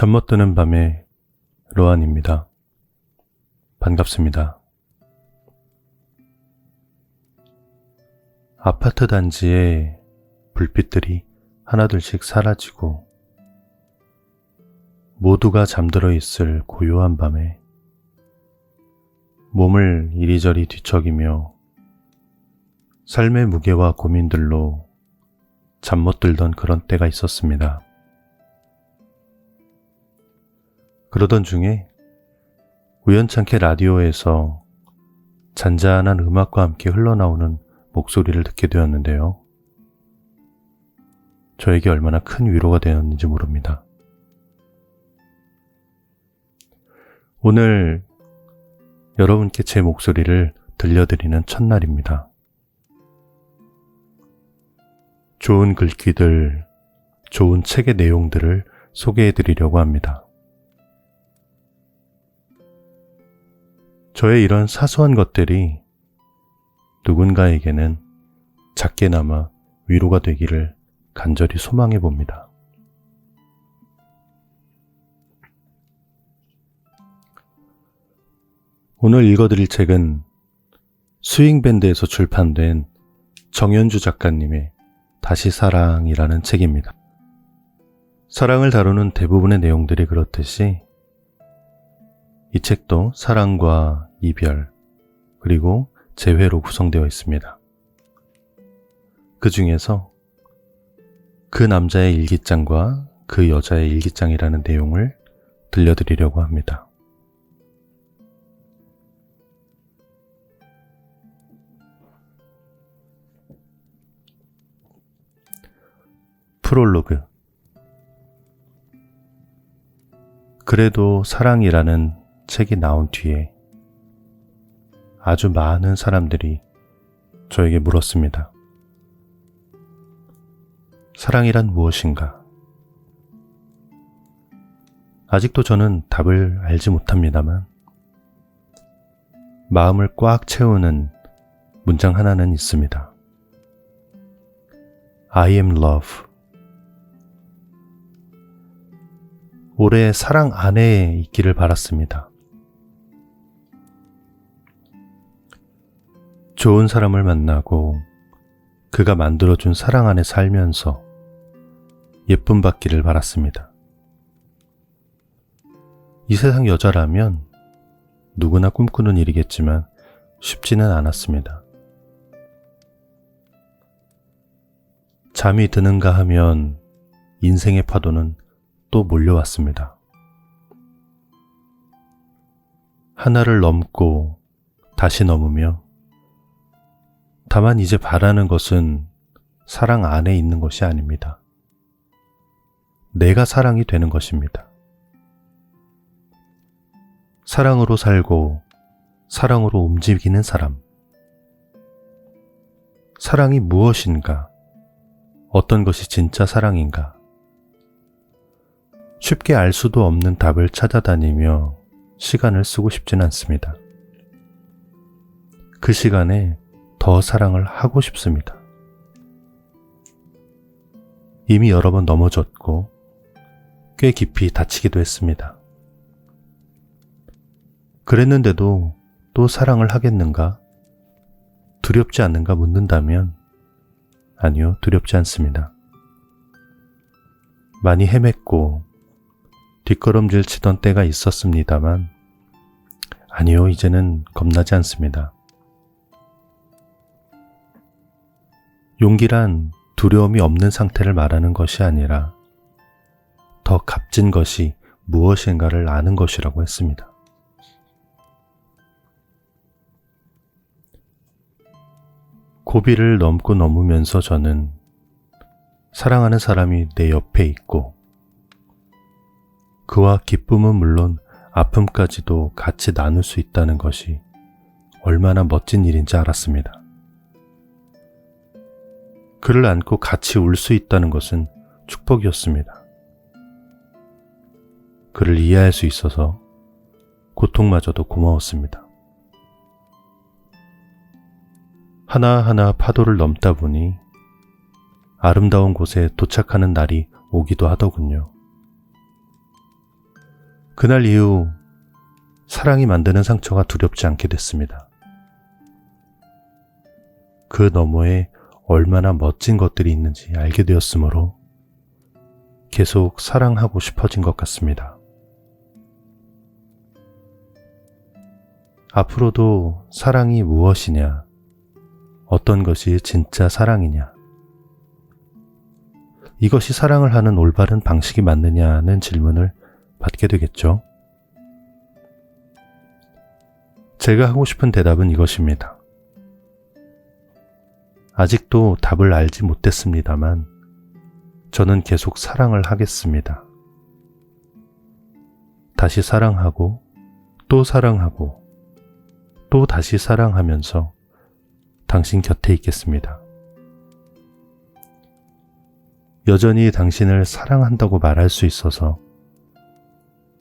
잠 못 드는 밤의 로안입니다. 반갑습니다. 아파트 단지에 불빛들이 하나둘씩 사라지고 모두가 잠들어 있을 고요한 밤에 몸을 이리저리 뒤척이며 삶의 무게와 고민들로 잠 못 들던 그런 때가 있었습니다. 그러던 중에 우연찮게 라디오에서 잔잔한 음악과 함께 흘러나오는 목소리를 듣게 되었는데요. 저에게 얼마나 큰 위로가 되었는지 모릅니다. 오늘 여러분께 제 목소리를 들려드리는 첫날입니다. 좋은 글귀들, 좋은 책의 내용들을 소개해드리려고 합니다. 저의 이런 사소한 것들이 누군가에게는 작게나마 위로가 되기를 간절히 소망해 봅니다. 오늘 읽어드릴 책은 스윙밴드에서 출판된 정연주 작가님의 다시 사랑이라는 책입니다. 사랑을 다루는 대부분의 내용들이 그렇듯이 이 책도 사랑과 이별, 그리고 재회로 구성되어 있습니다. 그 중에서 그 남자의 일기장과 그 여자의 일기장이라는 내용을 들려드리려고 합니다. 프롤로그. 그래도 사랑이라는 책이 나온 뒤에 아주 많은 사람들이 저에게 물었습니다. 사랑이란 무엇인가? 아직도 저는 답을 알지 못합니다만 마음을 꽉 채우는 문장 하나는 있습니다. I am love. 올해 사랑 안에 있기를 바랐습니다. 좋은 사람을 만나고 그가 만들어준 사랑 안에 살면서 예쁨 받기를 바랐습니다. 이 세상 여자라면 누구나 꿈꾸는 일이겠지만 쉽지는 않았습니다. 잠이 드는가 하면 인생의 파도는 또 몰려왔습니다. 하나를 넘고 다시 넘으며 다만 이제 바라는 것은 사랑 안에 있는 것이 아닙니다. 내가 사랑이 되는 것입니다. 사랑으로 살고 사랑으로 움직이는 사람. 사랑이 무엇인가? 어떤 것이 진짜 사랑인가? 쉽게 알 수도 없는 답을 찾아다니며 시간을 쓰고 싶진 않습니다. 그 시간에 더 사랑을 하고 싶습니다. 이미 여러 번 넘어졌고 꽤 깊이 다치기도 했습니다. 그랬는데도 또 사랑을 하겠는가? 두렵지 않는가 묻는다면 아니요, 두렵지 않습니다. 많이 헤맸고 뒷걸음질 치던 때가 있었습니다만 아니요, 이제는 겁나지 않습니다. 용기란 두려움이 없는 상태를 말하는 것이 아니라 더 값진 것이 무엇인가를 아는 것이라고 했습니다. 고비를 넘고 넘으면서 저는 사랑하는 사람이 내 옆에 있고 그와 기쁨은 물론 아픔까지도 같이 나눌 수 있다는 것이 얼마나 멋진 일인지 알았습니다. 그를 안고 같이 울 수 있다는 것은 축복이었습니다. 그를 이해할 수 있어서 고통마저도 고마웠습니다. 하나하나 파도를 넘다 보니 아름다운 곳에 도착하는 날이 오기도 하더군요. 그날 이후 사랑이 만드는 상처가 두렵지 않게 됐습니다. 그 너머에 얼마나 멋진 것들이 있는지 알게 되었으므로 계속 사랑하고 싶어진 것 같습니다. 앞으로도 사랑이 무엇이냐, 어떤 것이 진짜 사랑이냐, 이것이 사랑을 하는 올바른 방식이 맞느냐는 질문을 받게 되겠죠. 제가 하고 싶은 대답은 이것입니다. 아직도 답을 알지 못했습니다만 저는 계속 사랑을 하겠습니다. 다시 사랑하고 또 사랑하고 또 다시 사랑하면서 당신 곁에 있겠습니다. 여전히 당신을 사랑한다고 말할 수 있어서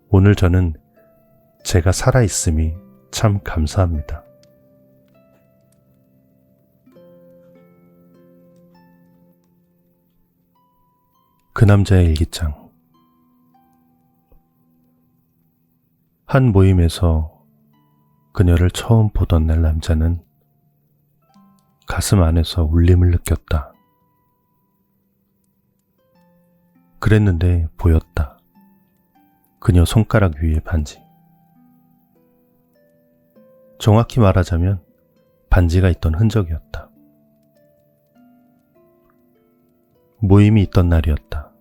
오늘 저는 제가 살아있음이 참 감사합니다. 그 남자의 일기장. 한 모임에서 그녀를 처음 보던 날 남자는 가슴 안에서 울림을 느꼈다. 그랬는데 보였다. 그녀 손가락 위의 반지. 정확히 말하자면 반지가 있던 흔적이었다. 모임이 있던 날이었다.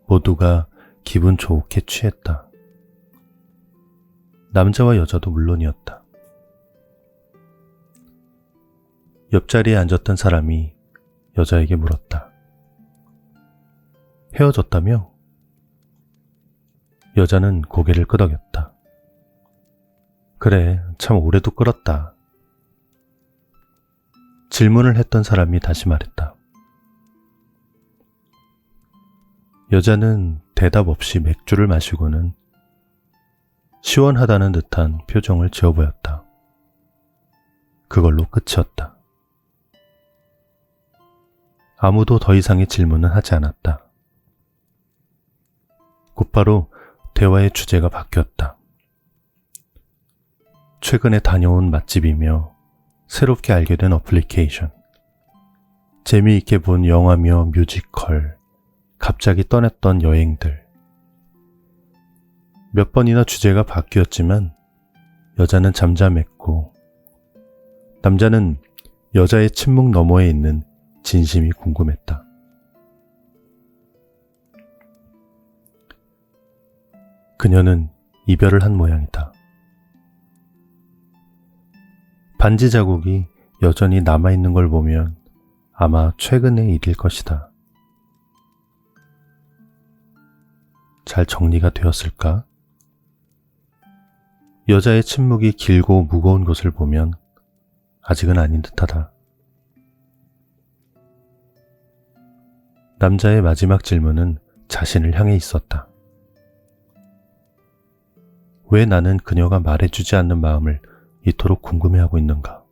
모두가 기분 좋게 취했다. 남자와 여자도 물론이었다. 옆자리에 앉았던 사람이 여자에게 물었다. 헤어졌다며? 여자는 고개를 끄덕였다. 그래, 참 오래도 끌었다. 질문을 했던 사람이 다시 말했다. 여자는 대답 없이 맥주를 마시고는 시원하다는 듯한 표정을 지어 보였다. 그걸로 끝이었다. 아무도 더 이상의 질문은 하지 않았다. 곧바로 대화의 주제가 바뀌었다. 최근에 다녀온 맛집이며 새롭게 알게 된 어플리케이션, 재미있게 본 영화며 뮤지컬, 갑자기 떠났던 여행들. 몇 번이나 주제가 바뀌었지만 여자는 잠잠했고 남자는 여자의 침묵 너머에 있는 진심이 궁금했다. 그녀는 이별을 한 모양이다. 반지 자국이 여전히 남아있는 걸 보면 아마 최근의 일일 것이다. 잘 정리가 되었을까? 여자의 침묵이 길고 무거운 것을 보면 아직은 아닌 듯하다. 남자의 마지막 질문은 자신을 향해 있었다. 왜 나는 그녀가 말해주지 않는 마음을 이토록 궁금해하고 있는가?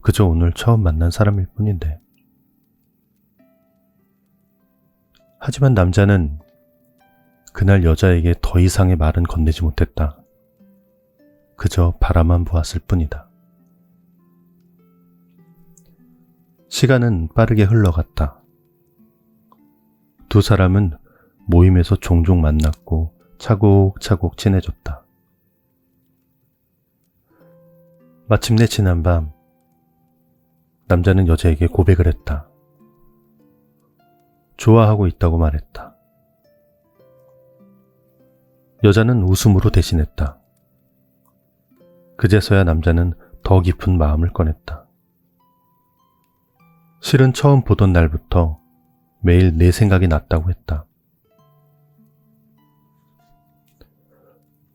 그저 오늘 처음 만난 사람일 뿐인데. 하지만 남자는 그날 여자에게 더 이상의 말은 건네지 못했다. 그저 바라만 보았을 뿐이다. 시간은 빠르게 흘러갔다. 두 사람은 모임에서 종종 만났고 차곡차곡 친해졌다. 마침내 지난 밤, 남자는 여자에게 고백을 했다. 좋아하고 있다고 말했다. 여자는 웃음으로 대신했다. 그제서야 남자는 더 깊은 마음을 꺼냈다. 실은 처음 보던 날부터 매일 내 생각이 났다고 했다.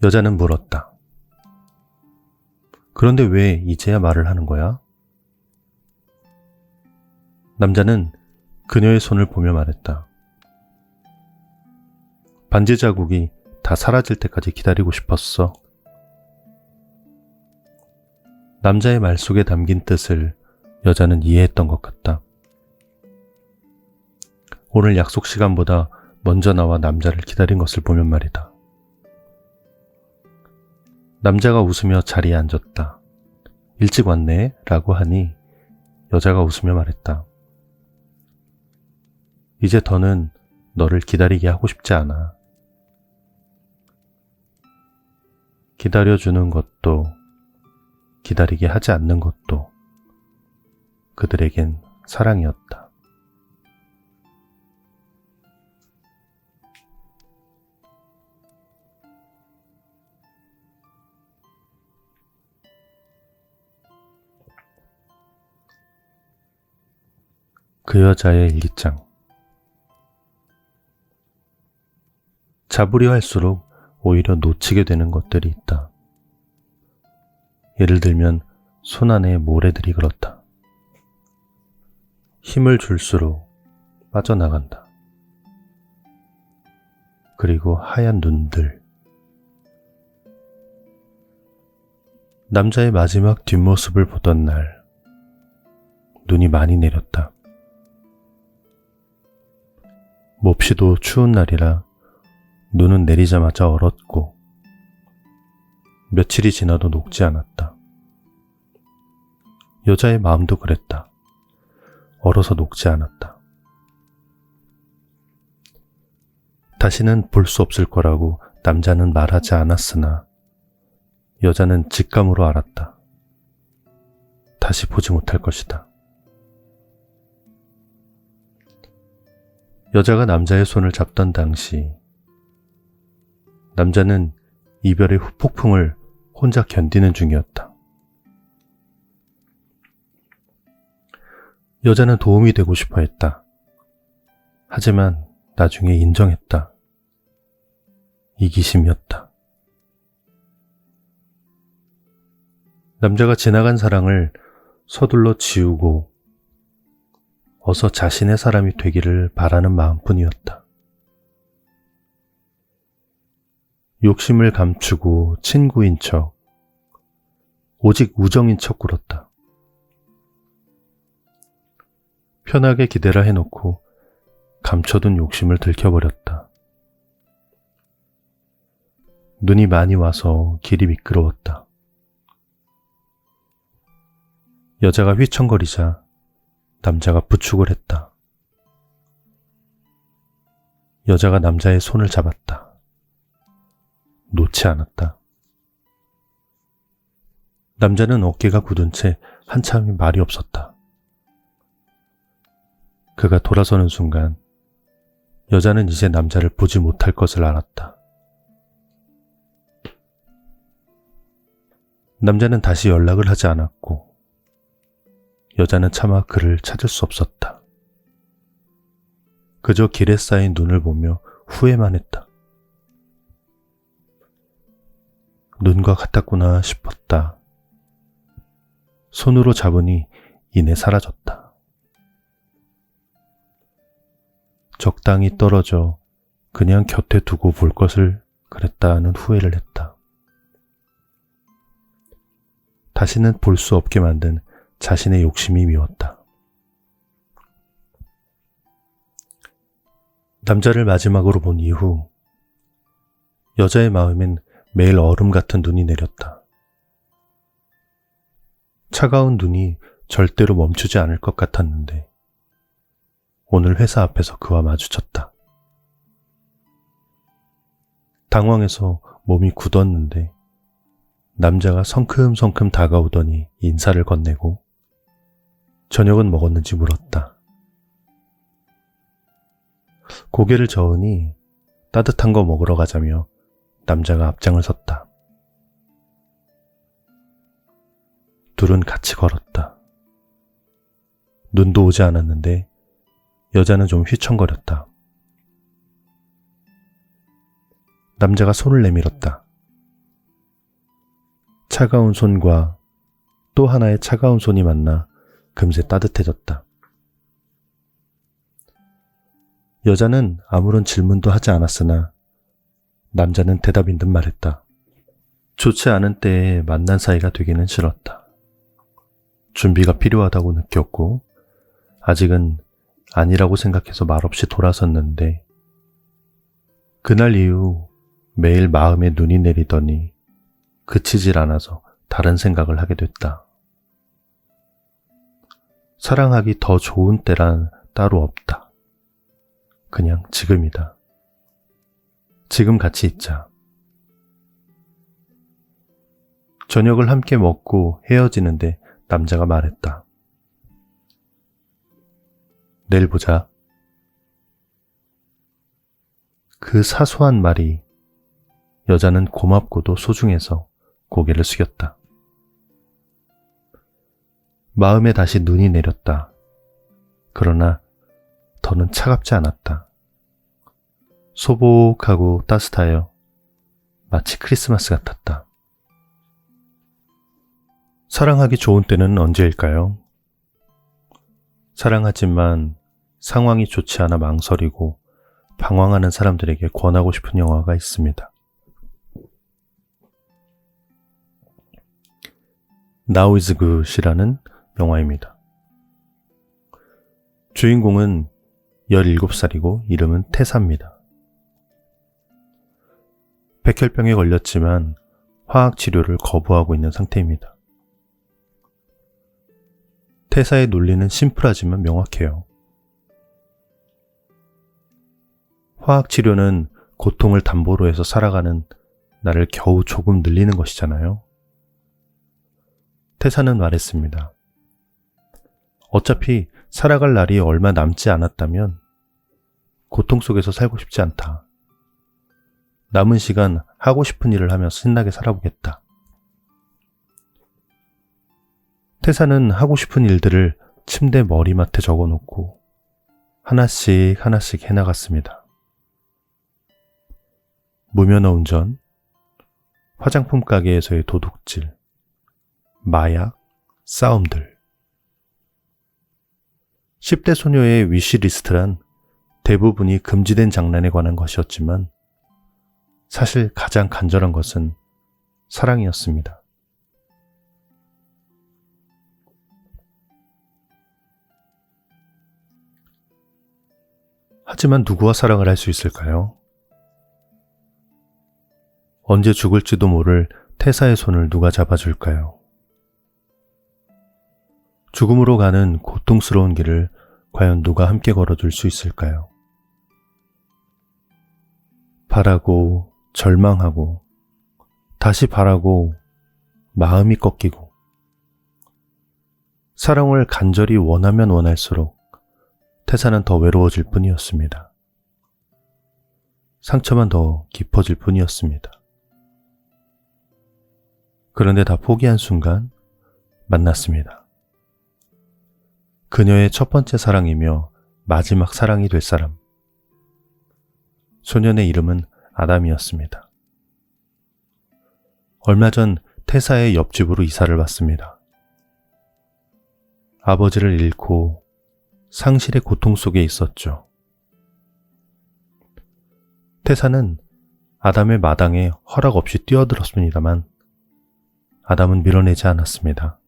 여자는 물었다. 그런데 왜 이제야 말을 하는 거야? 남자는 그녀의 손을 보며 말했다. 반지 자국이 다 사라질 때까지 기다리고 싶었어. 남자의 말 속에 담긴 뜻을 여자는 이해했던 것 같다. 오늘 약속 시간보다 먼저 나와 남자를 기다린 것을 보면 말이다. 남자가 웃으며 자리에 앉았다. 일찍 왔네? 라고 하니 여자가 웃으며 말했다. 이제 더는 너를 기다리게 하고 싶지 않아. 기다려주는 것도 기다리게 하지 않는 것도 그들에겐 사랑이었다. 그 여자의 일기장. 잡으려 할수록 오히려 놓치게 되는 것들이 있다. 예를 들면 손 안에 모래들이 그렇다. 힘을 줄수록 빠져나간다. 그리고 하얀 눈들. 남자의 마지막 뒷모습을 보던 날, 눈이 많이 내렸다. 몹시도 추운 날이라 눈은 내리자마자 얼었고 며칠이 지나도 녹지 않았다. 여자의 마음도 그랬다. 얼어서 녹지 않았다. 다시는 볼 수 없을 거라고 남자는 말하지 않았으나 여자는 직감으로 알았다. 다시 보지 못할 것이다. 여자가 남자의 손을 잡던 당시 남자는 이별의 후폭풍을 혼자 견디는 중이었다. 여자는 도움이 되고 싶어 했다. 하지만 나중에 인정했다. 이기심이었다. 남자가 지나간 사랑을 서둘러 지우고 어서 자신의 사람이 되기를 바라는 마음뿐이었다. 욕심을 감추고 친구인 척, 오직 우정인 척 굴었다. 편하게 기대라 해놓고 감춰둔 욕심을 들켜버렸다. 눈이 많이 와서 길이 미끄러웠다. 여자가 휘청거리자 남자가 부축을 했다. 여자가 남자의 손을 잡았다. 놓지 않았다. 남자는 어깨가 굳은 채 한참이 말이 없었다. 그가 돌아서는 순간 여자는 이제 남자를 보지 못할 것을 알았다. 남자는 다시 연락을 하지 않았고 여자는 차마 그를 찾을 수 없었다. 그저 길에 쌓인 눈을 보며 후회만 했다. 눈과 같았구나 싶었다. 손으로 잡으니 이내 사라졌다. 적당히 떨어져 그냥 곁에 두고 볼 것을 그랬다는 후회를 했다. 다시는 볼 수 없게 만든 자신의 욕심이 미웠다. 남자를 마지막으로 본 이후 여자의 마음엔 매일 얼음 같은 눈이 내렸다. 차가운 눈이 절대로 멈추지 않을 것 같았는데 오늘 회사 앞에서 그와 마주쳤다. 당황해서 몸이 굳었는데 남자가 성큼성큼 다가오더니 인사를 건네고 저녁은 먹었는지 물었다. 고개를 저으니 따뜻한 거 먹으러 가자며 남자가 앞장을 섰다. 둘은 같이 걸었다. 눈도 오지 않았는데 여자는 좀 휘청거렸다. 남자가 손을 내밀었다. 차가운 손과 또 하나의 차가운 손이 만나 금세 따뜻해졌다. 여자는 아무런 질문도 하지 않았으나 남자는 대답인 듯 말했다. 좋지 않은 때에 만난 사이가 되기는 싫었다. 준비가 필요하다고 느꼈고 아직은 아니라고 생각해서 말없이 돌아섰는데 그날 이후 매일 마음에 눈이 내리더니 그치질 않아서 다른 생각을 하게 됐다. 사랑하기 더 좋은 때란 따로 없다. 그냥 지금이다. 지금 같이 있자. 저녁을 함께 먹고 헤어지는데 남자가 말했다. 내일 보자. 그 사소한 말이 여자는 고맙고도 소중해서 고개를 숙였다. 마음에 다시 눈이 내렸다. 그러나 더는 차갑지 않았다. 소복하고 따뜻하여 마치 크리스마스 같았다. 사랑하기 좋은 때는 언제일까요? 사랑하지만 상황이 좋지 않아 망설이고 방황하는 사람들에게 권하고 싶은 영화가 있습니다. Now is Good이라는 영화입니다. 주인공은 17살이고 이름은 태사입니다. 백혈병에 걸렸지만 화학치료를 거부하고 있는 상태입니다. 태사의 논리는 심플하지만 명확해요. 화학치료는 고통을 담보로 해서 살아가는 나를 겨우 조금 늘리는 것이잖아요. 태사는 말했습니다. 어차피 살아갈 날이 얼마 남지 않았다면 고통 속에서 살고 싶지 않다. 남은 시간 하고 싶은 일을 하며 신나게 살아보겠다. 태사는 하고 싶은 일들을 침대 머리맡에 적어놓고 하나씩 하나씩 해나갔습니다. 무면허 운전, 화장품 가게에서의 도둑질, 마약, 싸움들. 10대 소녀의 위시리스트란 대부분이 금지된 장난에 관한 것이었지만 사실 가장 간절한 것은 사랑이었습니다. 하지만 누구와 사랑을 할 수 있을까요? 언제 죽을지도 모를 태사의 손을 누가 잡아줄까요? 죽음으로 가는 고통스러운 길을 과연 누가 함께 걸어줄 수 있을까요? 바라고 절망하고 다시 바라고 마음이 꺾이고 사랑을 간절히 원하면 원할수록 태사는 더 외로워질 뿐이었습니다. 상처만 더 깊어질 뿐이었습니다. 그런데 다 포기한 순간 만났습니다. 그녀의 첫 번째 사랑이며 마지막 사랑이 될 사람. 소년의 이름은 아담이었습니다. 얼마 전 태사의 옆집으로 이사를 왔습니다. 아버지를 잃고 상실의 고통 속에 있었죠. 태사는 아담의 마당에 허락 없이 뛰어들었습니다만 아담은 밀어내지 않았습니다.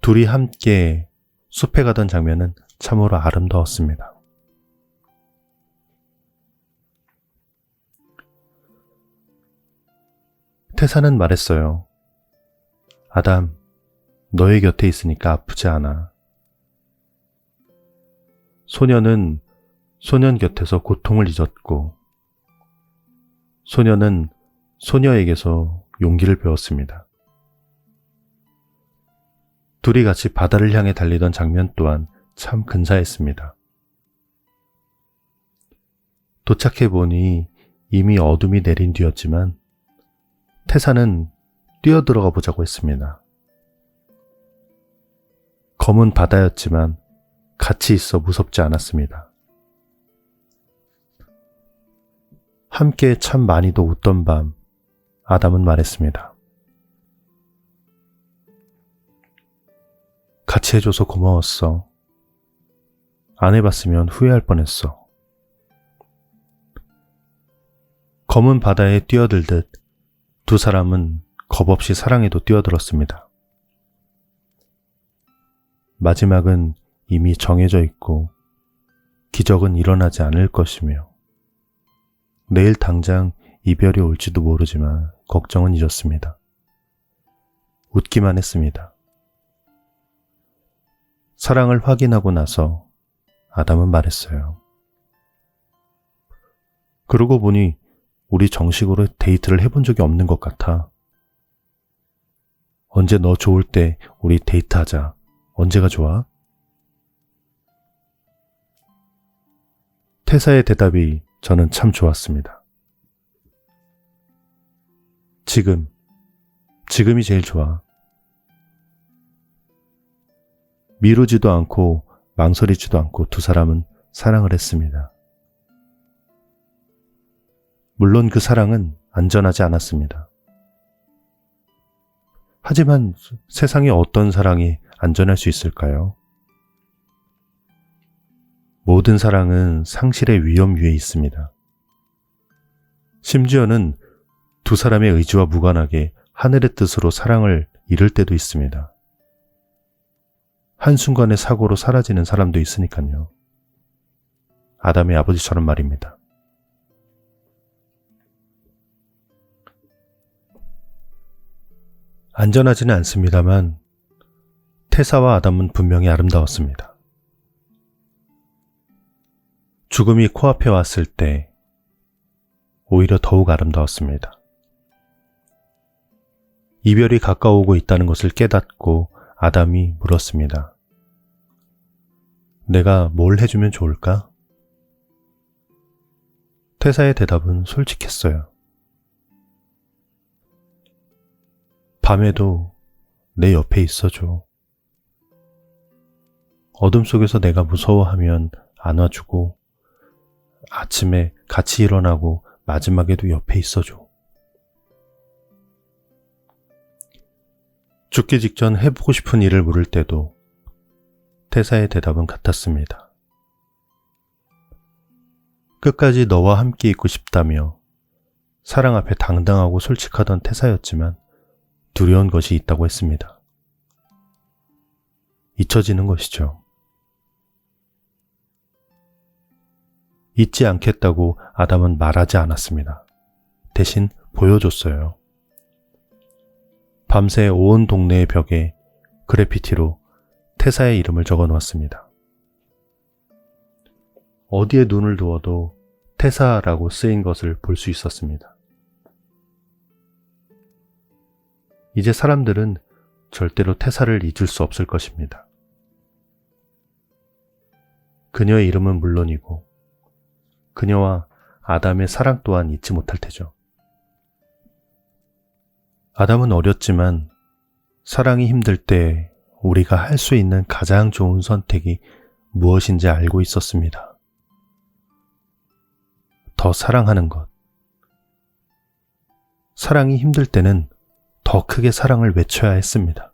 둘이 함께 숲에 가던 장면은 참으로 아름다웠습니다. 태사는 말했어요. 아담, 너의 곁에 있으니까 아프지 않아. 소녀는 소년 곁에서 고통을 잊었고 소녀는 소녀에게서 용기를 배웠습니다. 둘이 같이 바다를 향해 달리던 장면 또한 참 근사했습니다. 도착해보니 이미 어둠이 내린 뒤였지만 태사는 뛰어들어가 보자고 했습니다. 검은 바다였지만 같이 있어 무섭지 않았습니다. 함께 참 많이도 웃던 밤, 아담은 말했습니다. 같이 해줘서 고마웠어. 안 해봤으면 후회할 뻔했어. 검은 바다에 뛰어들듯 두 사람은 겁없이 사랑에도 뛰어들었습니다. 마지막은 이미 정해져 있고 기적은 일어나지 않을 것이며 내일 당장 이별이 올지도 모르지만 걱정은 잊었습니다. 웃기만 했습니다. 사랑을 확인하고 나서 아담은 말했어요. 그러고 보니 우리 정식으로 데이트를 해본 적이 없는 것 같아. 언제 너 좋을 때 우리 데이트하자. 언제가 좋아? 태사의 대답이 저는 참 좋았습니다. 지금이 제일 좋아. 미루지도 않고 망설이지도 않고 두 사람은 사랑을 했습니다. 물론 그 사랑은 안전하지 않았습니다. 하지만 세상에 어떤 사랑이 안전할 수 있을까요? 모든 사랑은 상실의 위험 위에 있습니다. 심지어는 두 사람의 의지와 무관하게 하늘의 뜻으로 사랑을 잃을 때도 있습니다. 한순간의 사고로 사라지는 사람도 있으니까요. 아담의 아버지처럼 말입니다. 안전하지는 않습니다만 태사와 아담은 분명히 아름다웠습니다. 죽음이 코앞에 왔을 때 오히려 더욱 아름다웠습니다. 이별이 가까워오고 있다는 것을 깨닫고 아담이 물었습니다. 내가 뭘 해주면 좋을까? 태사의 대답은 솔직했어요. 밤에도 내 옆에 있어줘. 어둠 속에서 내가 무서워하면 안아주고 아침에 같이 일어나고 마지막에도 옆에 있어줘. 죽기 직전 해보고 싶은 일을 물을 때도 태사의 대답은 같았습니다. 끝까지 너와 함께 있고 싶다며 사랑 앞에 당당하고 솔직하던 태사였지만 두려운 것이 있다고 했습니다. 잊혀지는 것이죠. 잊지 않겠다고 아담은 말하지 않았습니다. 대신 보여줬어요. 밤새 온 동네의 벽에 그래피티로 태사의 이름을 적어 놓았습니다. 어디에 눈을 두어도 태사라고 쓰인 것을 볼 수 있었습니다. 이제 사람들은 절대로 태사를 잊을 수 없을 것입니다. 그녀의 이름은 물론이고 그녀와 아담의 사랑 또한 잊지 못할 테죠. 아담은 어렸지만 사랑이 힘들 때 우리가 할 수 있는 가장 좋은 선택이 무엇인지 알고 있었습니다. 더 사랑하는 것. 사랑이 힘들 때는 더 크게 사랑을 외쳐야 했습니다.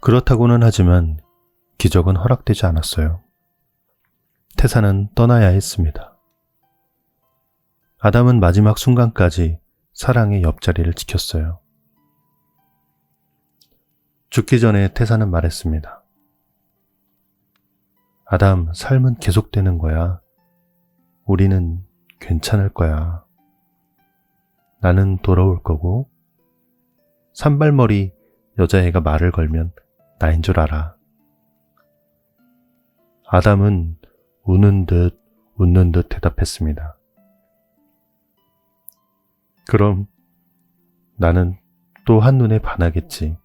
그렇다고는 하지만 기적은 허락되지 않았어요. 태사는 떠나야 했습니다. 아담은 마지막 순간까지 사랑의 옆자리를 지켰어요. 죽기 전에 태사는 말했습니다. 아담, 삶은 계속되는 거야. 우리는 괜찮을 거야. 나는 돌아올 거고 산발머리 여자애가 말을 걸면 나인 줄 알아. 아담은 우는 듯 웃는 듯 대답했습니다. 그럼 나는 또 한눈에 반하겠지.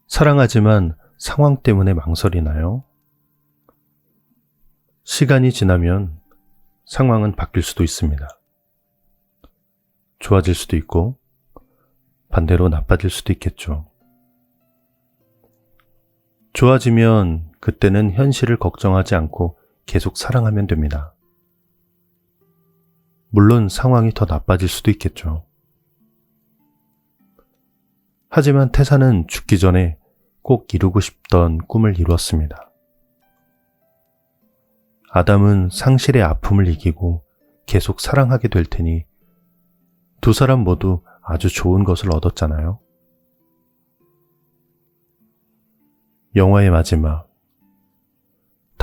사랑하지만 상황 때문에 망설이나요? 시간이 지나면 상황은 바뀔 수도 있습니다. 좋아질 수도 있고 반대로 나빠질 수도 있겠죠. 좋아지면 그때는 현실을 걱정하지 않고 계속 사랑하면 됩니다. 물론 상황이 더 나빠질 수도 있겠죠. 하지만 태사는 죽기 전에 꼭 이루고 싶던 꿈을 이루었습니다. 아담은 상실의 아픔을 이기고 계속 사랑하게 될 테니 두 사람 모두 아주 좋은 것을 얻었잖아요. 영화의 마지막.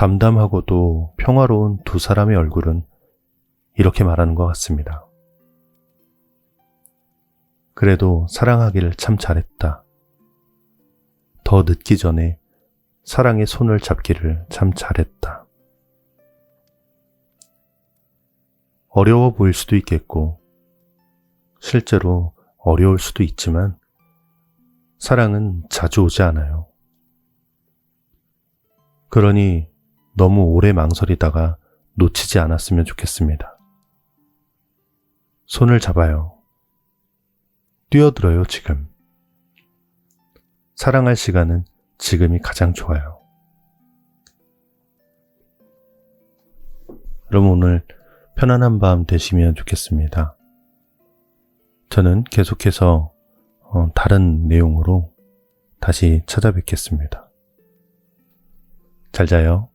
담담하고도 평화로운 두 사람의 얼굴은 이렇게 말하는 것 같습니다. 그래도 사랑하기를 참 잘했다. 더 늦기 전에 사랑의 손을 잡기를 참 잘했다. 어려워 보일 수도 있겠고, 실제로 어려울 수도 있지만, 사랑은 자주 오지 않아요. 그러니 너무 오래 망설이다가 놓치지 않았으면 좋겠습니다. 손을 잡아요. 뛰어들어요, 지금. 사랑할 시간은 지금이 가장 좋아요. 그럼 오늘 편안한 밤 되시면 좋겠습니다. 저는 계속해서 다른 내용으로 다시 찾아뵙겠습니다. 잘 자요.